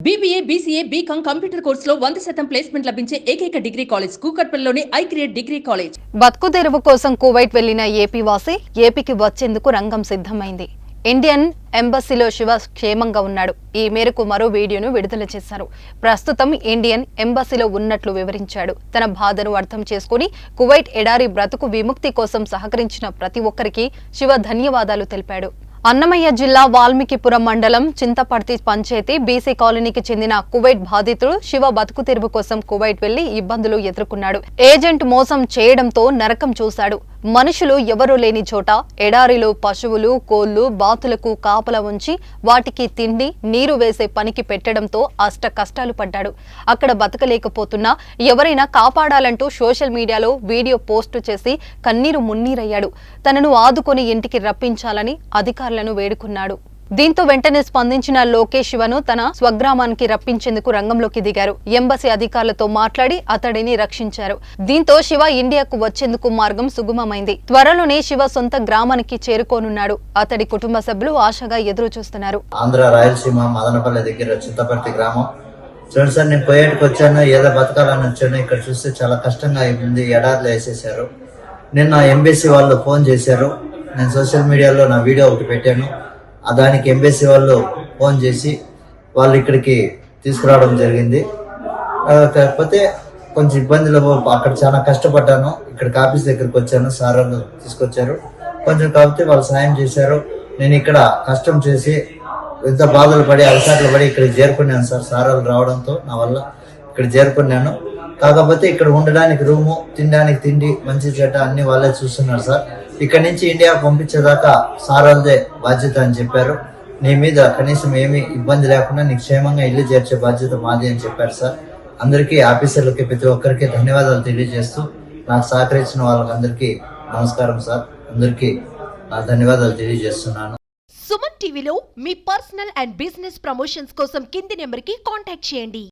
BBA, BCA, BCom computer కోర్సులో 100% placement లభించే ఏకైక డిగ్రీ కాలేజ్ కూకట్పల్లిలోని ఐక్రియేట్ డిగ్రీ కాలేజ్. బతుకు తెరువు కోసం కువైట్ వెళ్లిన ఏపీ వాసి ఏపీకి వచ్చేందుకు రంగం సిద్ధమైంది. ఇండియన్ ఎంబసీలో శివ క్షేమంగా ఉన్నాడు. ఈ మేరకు మరో వీడియోను విడుదల చేశారు. ప్రస్తుతం ఇండియన్ ఎంబసీలో ఉన్నట్లు వివరించాడు. తన బాధను అర్థం చేసుకుని కువైట్ ఎడారి బ్రతుకు విముక్తి కోసం సహకరించిన ప్రతి ఒక్కరికి శివ ధన్యవాదాలు తెలిపాడు. అన్నమయ్య జిల్లా వాల్మీకిపురం మండలం చింతపర్తి పంచాయతీ బీసీ కాలనీకి చెందిన కువైట్ బాధితుడు శివ బతుకు తెరువు కోసం కువైట్ వెళ్లి ఇబ్బందులు ఎదుర్కొన్నాడు. ఏజెంట్ మోసం చేయడంతో నరకం చూశాడు. మనుషులు ఎవరూ లేని చోట ఎడారిలో పశువులు, కోళ్లు, బాతులకు కాపలా ఉంచి వాటికి తిండి, నీరు వేసే పనికి పెట్టడంతో అష్ట కష్టాలు పడ్డాడు. అక్కడ బతకలేకపోతున్నా ఎవరైనా కాపాడాలంటూ సోషల్ మీడియాలో వీడియో పోస్టు చేసి కన్నీరు మున్నీరయ్యాడు. తనను ఆదుకొని ఇంటికి రప్పించాలని అధికారులను వేడుకున్నాడు. దీంతో వెంటనే స్పందించిన లోకేష్ శివను తన స్వగ్రామానికి రప్పించేందుకు రంగంలోకి దిగారు. ఎంబసీ అధికారులతో మాట్లాడి అతడిని రక్షించారు. దీంతో శివ ఇండియాకు వచ్చేందుకు మార్గం సుగమమైంది. త్వరలోనే శివ సొంత గ్రామానికి చేరుకోనున్నాడు. అతడి కుటుంబ సభ్యులు ఆశగా ఎదురు చూస్తున్నారు. ఆంధ్ర రాయలసీమ మదనపల్లి దగ్గర చింతపర్తి గ్రామం. చూడండి సార్, నేను పోయేటికి వచ్చాను, ఏదో బతకాలని వచ్చాను. ఇక్కడ చూస్తే చాలా కష్టంగా ఉంది, ఎడార్లు వేసేసారు. నిన్న ఎంబసీ వాళ్ళు ఫోన్ చేశారు. నేను సోషల్ మీడియాలో నా వీడియో ఒకటి పెట్టాను. దానికి ఎంబసీ వాళ్ళు ఫోన్ చేసి వాళ్ళు ఇక్కడికి తీసుకురావడం జరిగింది. కాకపోతే కొంచెం ఇబ్బందులు, అక్కడ చాలా కష్టపడ్డాను. ఇక్కడికి ఆఫీస్ దగ్గరికి వచ్చాను, సార్ వాళ్ళు తీసుకొచ్చారు. కొంచెం కాకపోతే వాళ్ళు సాయం చేశారు. నేను ఇక్కడ కష్టం చేసి ఎంత బాధలు పడి అలసాట్లు పడి ఇక్కడికి చేరుకున్నాను సార్. సార్ వాళ్ళు రావడంతో నా వల్ల ఇక్కడ చేరుకున్నాను. కాకపోతే ఇక్కడ ఉండడానికి రూము, తినడానికి తిండి, మంచి చెడ్డ అన్ని వాళ్ళే చూస్తున్నారు సార్. ఇక్కడ నుంచి ఇండియా పంపించేదాకా సార్ వాళ్ళదే బాధ్యత అని చెప్పారు. నీ మీద కనీసం ఏమీ ఇబ్బంది లేకుండా నీకు క్షేమంగా ఇల్లు చేర్చే బాధ్యత మాది అని చెప్పారు సార్. అందరికీ, ఆఫీసర్లకి, ప్రతి ఒక్కరికి ధన్యవాదాలు తెలియజేస్తూ నాకు సహకరించిన వాళ్ళందరికీ నమస్కారం సార్. అందరికీ నా ధన్యవాదాలు తెలియజేస్తున్నాను. సుమన్ టీవీలో మీ పర్సనల్ అండ్ బిజినెస్ ప్రమోషన్స్ కోసం కింది నెంబర్కి కాంటాక్ట్ చేయండి.